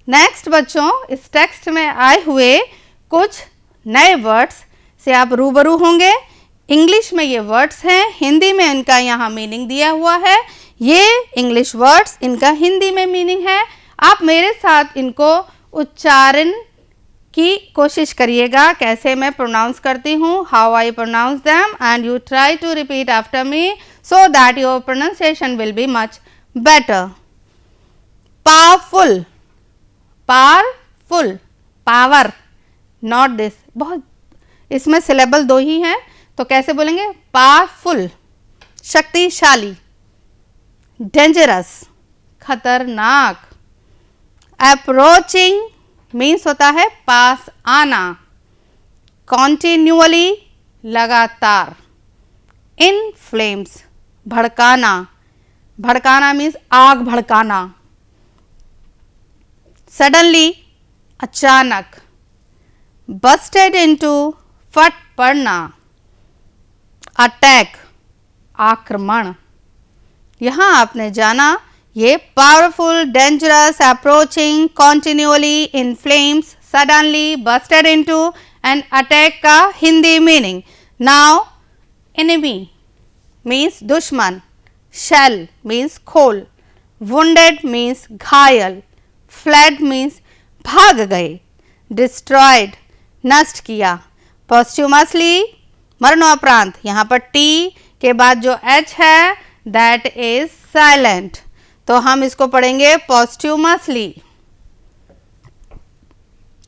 Next बच्चों, इस text में आए हुए कुछ नए वर्ड्स से आप रूबरू होंगे। इंग्लिश में ये वर्ड्स हैं, हिंदी में इनका यहाँ मीनिंग दिया हुआ है। ये इंग्लिश वर्ड्स, इनका हिंदी में मीनिंग है। आप मेरे साथ इनको उच्चारण की कोशिश करिएगा, कैसे मैं प्रोनाउंस करती हूँ, how I pronounce them, and you try to repeat after me so that your pronunciation will be much better. Powerful, powerful, power, not this, बहुत इसमें सिलेबल 2 ही हैं, तो कैसे बोलेंगे? पावरफुल, शक्तिशाली। डेंजरस, खतरनाक। अप्रोचिंग मीन्स होता है पास आना। कॉन्टिन्यूअली, लगातार। इन फ्लेम्स, भड़काना, भड़काना मीन्स आग भड़काना। सडनली, अचानक। बस्टेड इनटू, फट पड़ना। अटैक, आक्रमण। यहां आपने जाना ये powerful, dangerous, approaching, continuously, in flames, suddenly, busted into and attack का Hindi meaning. Now enemy means दुश्मन, शेल मीन्स खोल, वुंडेड मीन्स घायल, फ्लेड मीन्स भाग गए, डिस्ट्रॉयड नष्ट किया, पोस्ट्यूमसली मरणोपरांत। यहाँ पर टी के बाद जो एच है दैट इज साइलेंट, तो हम इसको पढ़ेंगे पोस्ट्यूमसली।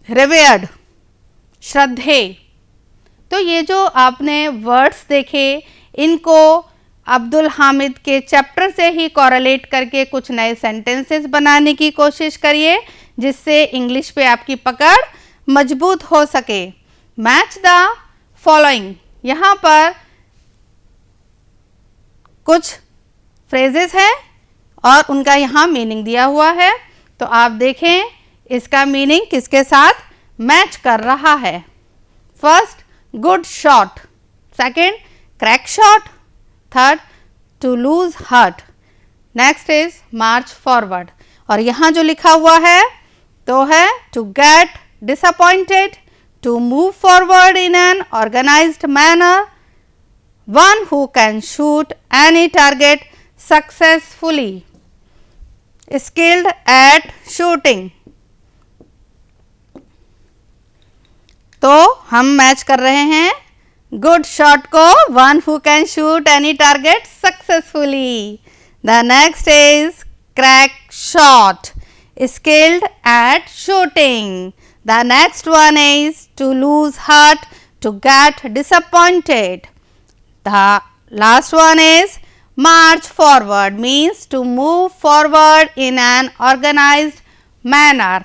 रिवेयर्ड, श्रद्धेय। तो ये जो आपने वर्ड्स देखे, इनको अब्दुल हामिद के चैप्टर से ही कॉरेलेट करके कुछ नए सेंटेंसेस बनाने की कोशिश करिए, जिससे इंग्लिश पे आपकी पकड़ मजबूत हो सके। मैच द फॉलोइंग, यहाँ पर कुछ फ्रेजेस हैं और उनका यहाँ मीनिंग दिया हुआ है, तो आप देखें इसका मीनिंग किसके साथ मैच कर रहा है। First, good shot. Second, crack shot. Third, to lose heart. Next is march forward, और यहाँ जो लिखा हुआ है तो है to get disappointed, to move forward in an organised manner, one who can shoot any target successfully, skilled at shooting। तो हम मैच कर रहे हैं गुड शॉट को, one who can shoot any target successfully. The next is crack shot, skilled at shooting। The next one is to lose heart, to get disappointed. The last one is march forward means to move forward in an organized manner।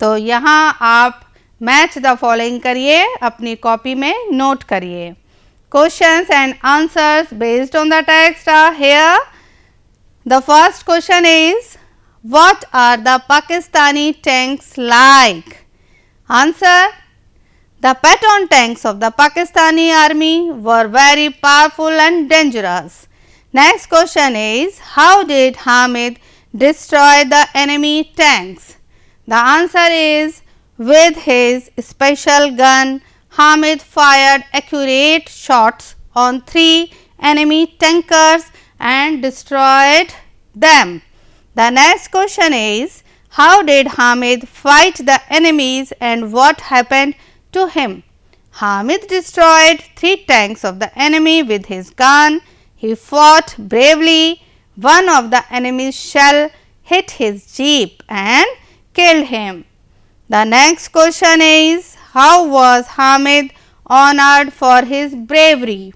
तो यहाँ आप match the following करिए, अपनी copy में note करिए। Questions and answers based on the text are here। The first question is, what are the Pakistani tanks like? Answer, the Patton tanks of the Pakistani army were very powerful and dangerous। Next question is, how did Hamid destroy the enemy tanks? The answer is, with his special gun, Hamid fired accurate shots on 3 enemy tankers and destroyed them। The next question is, how did Hamid fight the enemies and what happened to him? Hamid destroyed 3 tanks of the enemy with his gun. He fought bravely. One of the enemy's shell hit his jeep and killed him। The next question is, how was Hamid honored for his bravery?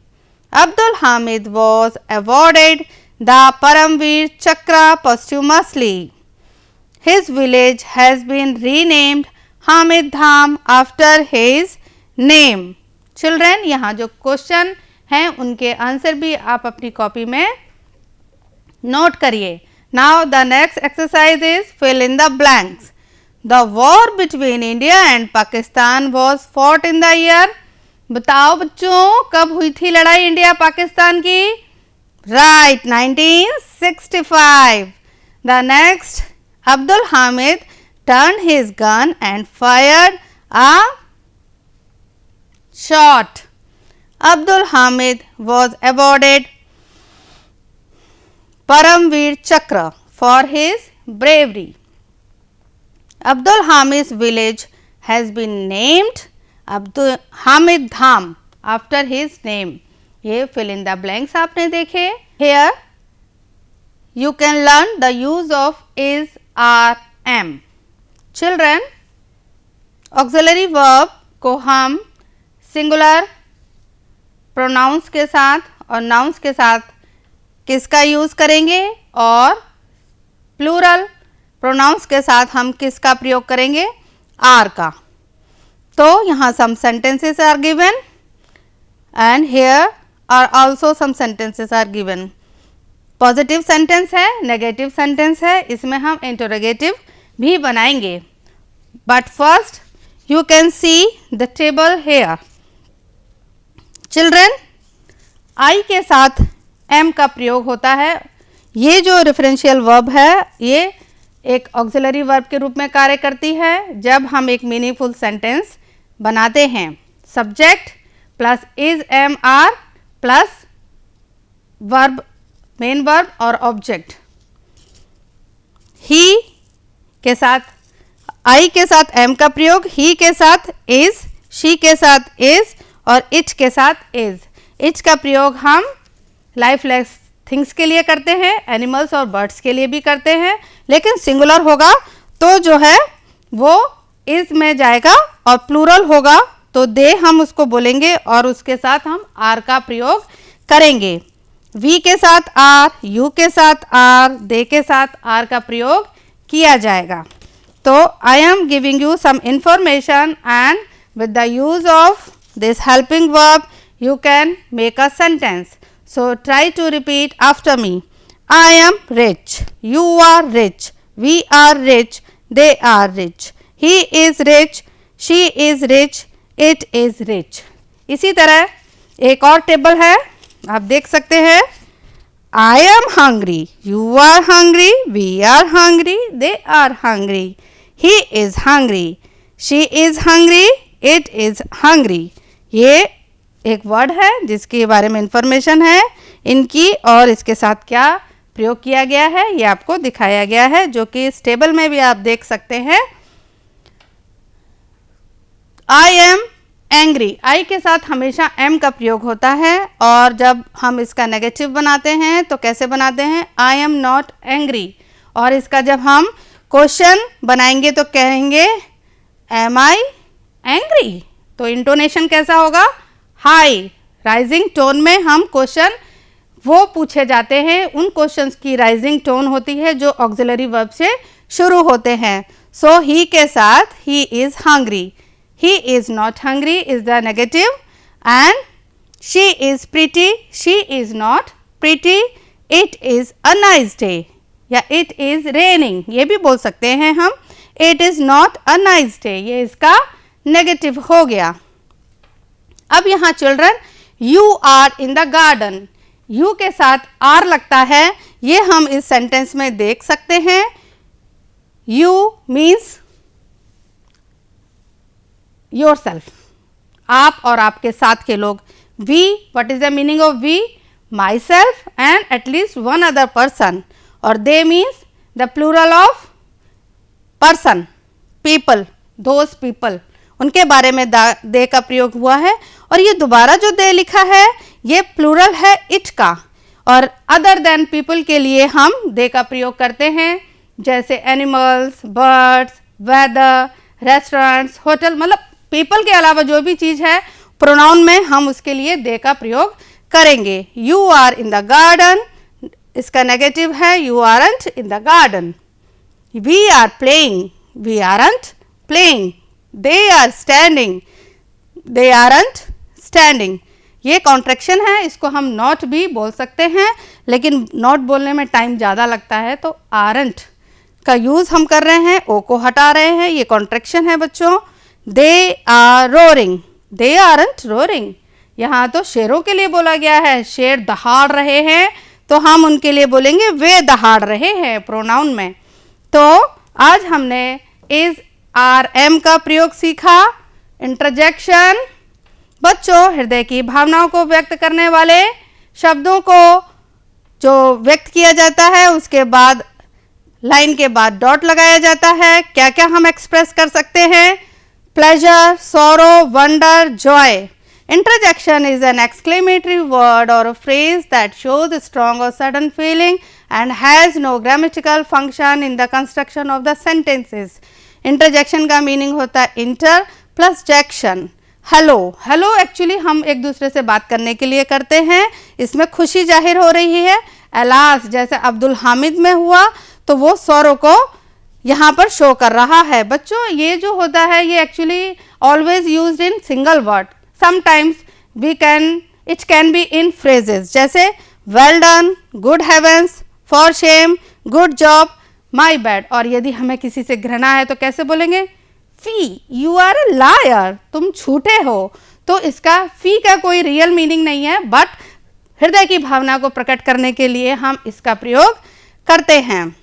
Abdul Hamid was awarded the Paramveer Chakra posthumously। His village has been renamed Hamid Dham after his name। Children, यहाँ जो question हैं उनके answer भी आप अपनी copy में note करिए। Now the next exercise is fill in the blanks. The war between India and Pakistan was fought in the year. बताओ बच्चों, कब हुई थी लड़ाई इंडिया पाकिस्तान की? राइट, 1965। द नेक्स्ट, Abdul Hamid turned his gun and fired a shot. Abdul Hamid was awarded Paramveer Chakra for his bravery. Abdul Hamid's village has been named Abdul Hamid Dham after his name. ये fill in the blanks आपने देखे. Here you can learn the use of is, are, am. Children, auxiliary verb को हम singular pronouns के साथ और nouns के साथ किसका यूज करेंगे और प्लूरल प्रोनाउंस के साथ हम किसका प्रयोग करेंगे, आर का. तो यहाँ some sentences are given and here are also some sentences are given. Positive sentence है, नेगेटिव सेंटेंस है, इसमें हम इंटरोगेटिव भी बनाएंगे. But first you can see the table here. Children, I के साथ एम का प्रयोग होता है. ये जो रेफरेंशियल वर्ब है ये एक ऑक्सिलरी वर्ब के रूप में कार्य करती है जब हम एक मीनिंगफुल सेंटेंस बनाते हैं. Subject plus is, am, are plus verb, main verb और ऑब्जेक्ट. ही के साथ, आई के साथ एम का प्रयोग, ही के साथ इज, शी के साथ इज और इट के साथ इज. इट का प्रयोग हम लाइफलेस थिंग्स के लिए करते हैं, एनिमल्स और बर्ड्स के लिए भी करते हैं, लेकिन सिंगुलर होगा तो जो है वो इज में जाएगा और प्लूरल होगा तो दे हम उसको बोलेंगे और उसके साथ हम आर का प्रयोग करेंगे. वी के साथ आर, यू के साथ आर, दे के साथ आर का प्रयोग किया जाएगा. तो I am giving you some information and with the use of this helping verb you can make a sentence. So try to repeat after me. I am rich. You are rich. We are rich. They are rich. He is rich. She is rich. It is rich. इसी तरह एक और table है, आप देख सकते हैं. I am hungry. You are hungry. We are hungry. They are hungry. He is hungry. She is hungry. It is hungry. ये एक वर्ड है जिसके बारे में इंफॉर्मेशन है इनकी और इसके साथ क्या प्रयोग किया गया है ये आपको दिखाया गया है, जो कि इस टेबल में भी आप देख सकते हैं. आई एम एंग्री, आई के साथ हमेशा एम का प्रयोग होता है और जब हम इसका नेगेटिव बनाते हैं तो कैसे बनाते हैं, आई एम नॉट एंग्री. और इसका जब हम क्वेश्चन बनाएंगे तो कहेंगे एम आई एंग्री. तो इंटोनेशन कैसा होगा, हाई राइजिंग टोन में हम क्वेश्चन वो पूछे जाते हैं, उन क्वेश्चंस की राइजिंग टोन होती है जो ऑक्सिलरी वर्ब से शुरू होते हैं. सो ही के साथ he is hungry, he is not hungry is the negative and she is pretty, she is not pretty. It is a nice day या इट इज रेनिंग ये भी बोल सकते हैं हम. It is not a nice day ये इसका negative हो गया. अब यहाँ children you are in the garden, you के साथ आर लगता है ये हम इस सेंटेंस में देख सकते हैं. यू मीन्स योरसेल्फ, आप और आपके साथ के लोग. We, what is the meaning of we, myself and at least one other person. और they means the plural of person, people, those people, उनके बारे में दे का प्रयोग हुआ है. और ये दोबारा जो दे लिखा है ये प्लूरल है इट का और अदर देन पीपल के लिए हम दे का प्रयोग करते हैं, जैसे animals, birds, weather, restaurants, hotel, मतलब पीपल के अलावा जो भी चीज़ है प्रोनाउन में हम उसके लिए दे का प्रयोग करेंगे. You are in the garden, इसका नेगेटिव है you aren't in the garden. We are playing, we aren't playing. They are standing, they aren't standing. ये कॉन्ट्रैक्शन है, इसको हम नॉट भी बोल सकते हैं लेकिन नॉट बोलने में टाइम ज़्यादा लगता है तो आरंट का यूज़ हम कर रहे हैं, ओ को हटा रहे हैं, ये कॉन्ट्रैक्शन है बच्चों. They are roaring, they aren't roaring. यहाँ तो शेरों के लिए बोला गया है, शेर दहाड़ रहे हैं तो हम उनके लिए बोलेंगे वे दहाड़ रहे हैं प्रोनाउन में. तो आज हमने इज आर एम का प्रयोग सीखा। इंटरजेक्शन, बच्चों हृदय की भावनाओं को व्यक्त करने वाले शब्दों को जो व्यक्त किया जाता है उसके बाद लाइन के बाद डॉट लगाया जाता है। क्या क्या हम एक्सप्रेस कर सकते हैं? प्लेजर, सोरो, wonder, Joy. Interjection is an exclamatory word or a phrase that shows a strong or sudden feeling and has no grammatical function in the construction of the sentences. Interjection का meaning होता है inter plus jection. Hello, hello actually हम एक दूसरे से बात करने के लिए करते हैं, इसमें खुशी जाहिर हो रही है। एलास जैसे अब्दुल हामिद में हुआ तो वो सौरों को यहाँ पर शो कर रहा है। बच्चों ये जो होता है ये actually always used in single word. Sometimes it can be in phrases जैसे well done, good heavens, for shame, good job, my bad। और यदि हमें किसी से घृणा है तो कैसे बोलेंगे? फी, you are a liar, तुम झूठे हो। तो इसका फी का कोई रियल मीनिंग नहीं है, बट हृदय की भावना को प्रकट करने के लिए हम इसका प्रयोग करते हैं।